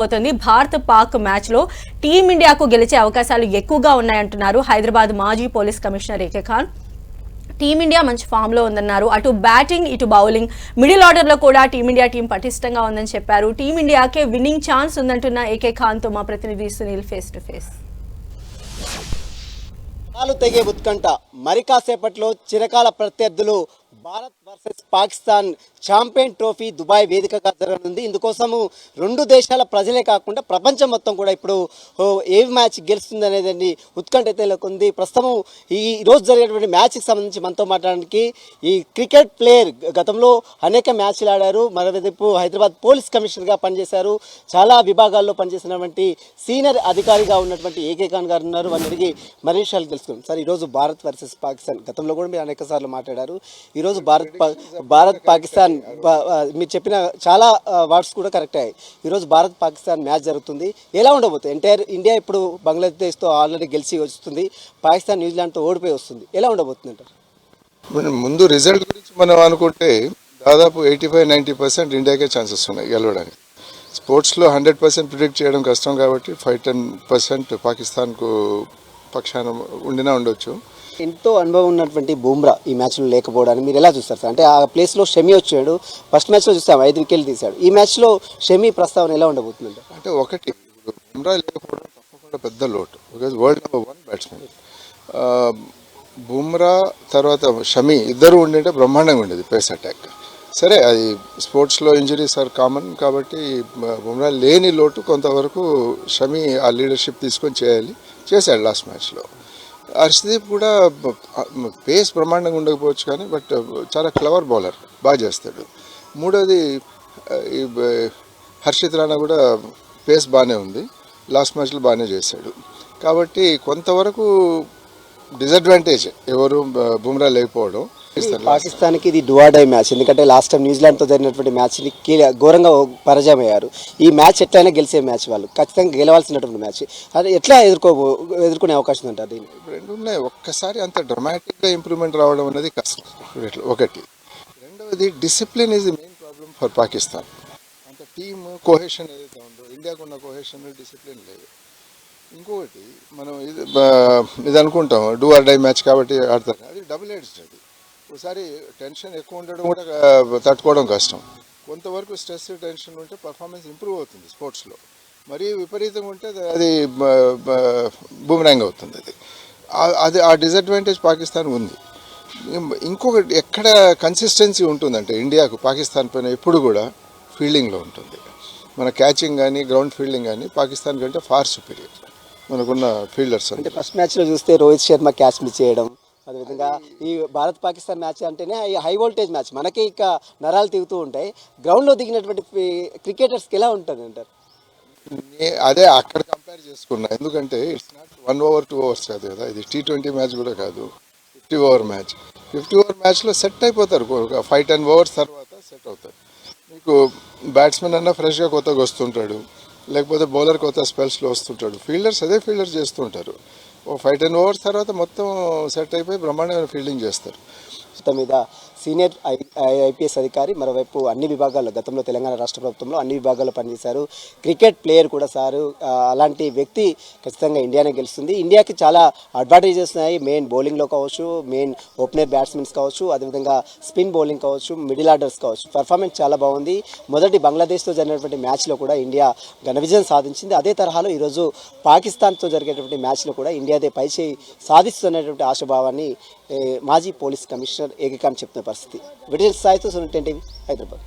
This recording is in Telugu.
పోతుంది. భారత్ పాక్ మ్యాచ్ లో టీమిండియాకు గెలిచే అవకాశాలు ఎక్కువగా ఉన్నాయంటున్నారు హైదరాబాద్ మాజీ police commissioner AK Khan. Team India మంచి ఫామ్ లో ఉందన్నారు. అటు బ్యాటింగ్ ఇటు బౌలింగ్ మిడిల్ ఆర్డర్ లో కూడా టీమిండియా టీం పటిష్టంగా ఉందని చెప్పారు. టీమిండియాకే విన్నింగ్ ఛాన్స్ ఉందంటున్న ఏకే ఖాన్ తో మా ప్రతినిధి సునీల్ ఫేస్ టు ఫేస్. తెగే ఉత్కంఠ మరి కాసేపట్లో చిరకాల ప్రత్యర్థులు Bharat versus Pakistan champion trophy Dubai వేదికగా జరగనుంది. ఇందుకోసము రెండు దేశాల ప్రజలే కాకుండా ప్రపంచం మొత్తం కూడా ఇప్పుడు ఏ మ్యాచ్ గెలుస్తుంది అనేది ఉత్కంఠ అయితే నెలకొంది. ప్రస్తుతం ఈ రోజు జరిగేటువంటి మ్యాచ్కి సంబంధించి మనతో మాట్లాడడానికి ఈ క్రికెట్ ప్లేయర్ గతంలో అనేక మ్యాచ్లు ఆడారు, మరోవైపు హైదరాబాద్ పోలీస్ కమిషనర్గా పనిచేశారు, చాలా విభాగాల్లో పనిచేసినటువంటి సీనియర్ అధికారిగా ఉన్నటువంటి ఏకే ఖాన్ గారు ఉన్నారు. వారిని అడిగి మరిన్ని విషయాలు తెలుసుకుందాం. సార్, ఈరోజు భారత్ వర్సెస్ పాకిస్తాన్ గతంలో కూడా మీరు అనేక సార్లు మాట్లాడారు. ఈరోజు భారత్ పాకిస్తాన్ మీరు చెప్పిన చాలా వర్డ్స్ కూడా కరెక్ట్ అయ్యాయి. ఈరోజు భారత్ పాకిస్తాన్ మ్యాచ్ జరుగుతుంది. ఎలా ఉండబోతుంది? ఎంటైర్ ఇండియా ఇప్పుడు బంగ్లాదేశ్తో ఆల్రెడీ గెలిచి వస్తుంది, పాకిస్తాన్ న్యూజిలాండ్తో ఓడిపోయి వస్తుంది. ఎలా ఉండబోతుంది అంటారు? ముందు రిజల్ట్ గురించి మనం అనుకుంటే దాదాపు 85-90% ఇండియాకే ఛాన్సెస్ ఉన్నాయి గెలవడానికి. స్పోర్ట్స్లో 100% ప్రిడిక్ట్ చేయడం కష్టం కాబట్టి 5-10% పాకిస్తాన్కు పక్షాన ఉండినా ఉండొచ్చు. ఎంతో అనుభవం ఉన్నటువంటి బుమ్రా ఈ మ్యాచ్లో లేకపోవడానికి మీరు ఎలా చూస్తారు సార్? అంటే ఆ ప్లేస్లో షమి వచ్చాడు, ఫస్ట్ మ్యాచ్లో చూసాము 5 వికెట్లు తీశాడు. ఈ మ్యాచ్లో షమి ప్రస్తావన ఎలా ఉండబోతుంది? అంటే ఒకటి, బుమ్రా లేకపోవడం తప్పకుండా పెద్ద లోటు. Because world number 1 batsmen. Bumrah తర్వాత షమి ఇద్దరు ఉండింటే బ్రహ్మాండంగా ఉండేది పేస్ అటాక్. సరే, అది స్పోర్ట్స్లో ఇంజరీస్ ఆర్ కామన్ కాబట్టి బుమ్రా లేని లోటు కొంతవరకు షమి ఆ లీడర్షిప్ తీసుకొని చేశాడు లాస్ట్ మ్యాచ్లో. హర్షదీప్ కూడా పేస్ బ్రహ్మాండంగా ఉండకపోవచ్చు కానీ బట్ చాలా క్లవర్ బౌలర్, బాగా చేస్తాడు. మూడోది హర్షిత్ రాణా కూడా పేస్ బాగానే ఉంది, లాస్ట్ మ్యాచ్లో బాగానే చేశాడు. కాబట్టి కొంతవరకు డిసడ్వాంటేజ్ ఎవరు బుమ్రా లేకపోవడం. పాకిస్తాన్కి ఇది డై మ్యాచ్, ఎందుకంటే లాస్ట్ టైం న్యూజిలాండ్తో జరిగినటువంటి మ్యాచ్ని ఘోరంగా పరాజయం అయ్యారు. ఈ మ్యాచ్ ఎట్లయినా గెలిచే మ్యాచ్, వాళ్ళు ఖచ్చితంగా గెలవాల్సినటువంటి మ్యాచ్. అది ఎట్లా ఎదుర్కొనే అవకాశం అంటారు? దీన్ని రెండు ఉన్నాయి. ఒక్కసారి అంత డ్రమాటిక్గా ఇంప్రూవ్మెంట్ రావడం అనేది కష్టం ఒకటి. రెండవది discipline is the main problem for Pakistan. అంత టీమ్ కోహెషన్ ఏదైతే ఉందో, ఇండియాకు ఉన్న కోహెషన్ డిసిప్లిన్ లేదు. ఇంకొకటి, మనం ఇది అనుకుంటాం డూ ఆర్ డై మ్యాచ్ కాబట్టి ఆడతారు, అది డబుల్ ఎడ్జ్డ్. అది ఒకసారి టెన్షన్ ఎక్కువ ఉండడం కూడా తట్టుకోవడం కష్టం. కొంతవరకు స్ట్రెస్ టెన్షన్ ఉంటే పర్ఫార్మెన్స్ ఇంప్రూవ్ అవుతుంది స్పోర్ట్స్లో. మరీ విపరీతంగా ఉంటే అది బూమరాంగ్ అవుతుంది. అది ఆ డిసడ్వాంటేజ్ పాకిస్తాన్ ఉంది. ఇంకొకటి, ఎక్కడ కన్సిస్టెన్సీ ఉంటుందంటే ఇండియాకు పాకిస్తాన్ పైన ఎప్పుడు కూడా ఫీల్డింగ్లో ఉంటుంది. మన క్యాచింగ్ కానీ గ్రౌండ్ ఫీల్డింగ్ కానీ పాకిస్తాన్ కంటే ఫార్ సుపీరియర్ మనకున్న ఫీల్డర్స్. అంటే ఫస్ట్ మ్యాచ్లో చూస్తే రోహిత్ శర్మ క్యాచ్ మిస్ చేయడం, అదేవిధంగా ఈ భారత్ పాకిస్తాన్ మ్యాచ్ అంటేనే హై వోల్టేజ్ మ్యాచ్, మనకి ఇక నరాలు తిరుగుతూ ఉంటాయి. గ్రౌండ్లో దిగినటువంటి క్రికెటర్స్కి ఎలా ఉంటుంది అంటారు? అదే అక్కడ కంపేర్ చేసుకున్నా, ఎందుకంటే ఇట్స్ నాట్ 1 over 2 overs కాదు కదా, ఇది T20 మ్యాచ్ కూడా కాదు, 50 over మ్యాచ్. 50 over మ్యాచ్లో సెట్ అయిపోతారు, 5-10 overs తర్వాత సెట్ అవుతారు. మీకు బ్యాట్స్మెన్ అన్నా ఫ్రెష్గా కొత్తగా వస్తుంటాడు, లేకపోతే బౌలర్ కొత్త స్పెల్స్లో వస్తుంటాడు, ఫీల్డర్స్ అదే ఫీల్డర్స్ చేస్తుంటారు. 5-10 overs తర్వాత మొత్తం సెట్ అయిపోయి బ్రహ్మాండమైన ఫీల్డింగ్ చేస్తారు. మీద సీనియర్ ఐపీఎస్ అధికారి, మరోవైపు అన్ని విభాగాల్లో గతంలో తెలంగాణ రాష్ట్ర ప్రభుత్వంలో అన్ని విభాగాల్లో పనిచేశారు, క్రికెట్ ప్లేయర్ కూడా సారు. అలాంటి వ్యక్తి ఖచ్చితంగా ఇండియానే గెలుస్తుంది. ఇండియాకి చాలా అడ్వాంటేజెస్ ఉన్నాయి, మెయిన్ బౌలింగ్లో కావచ్చు, మెయిన్ ఓపెనర్ బ్యాట్స్మెన్స్ కావచ్చు, అదేవిధంగా స్పిన్ బౌలింగ్ కావచ్చు, మిడిల్ ఆర్డర్స్ కావచ్చు. పర్ఫార్మెన్స్ చాలా బాగుంది. మొదటి బంగ్లాదేశ్తో జరిగినటువంటి మ్యాచ్లో కూడా ఇండియా ఘన విజయం సాధించింది. అదే తరహాలో ఈరోజు పాకిస్తాన్తో జరిగేటువంటి మ్యాచ్లో కూడా ఇండియాదే పైచేయి సాధిస్తున్నటువంటి ఆశాభావాన్ని మాజీ పోలీస్ కమిషనర్ ఏకే ఖాన్ చెప్తున్న పరిస్థితి. విడిజన్ సాయితో సునీల్ టీవీ, హైదరాబాద్.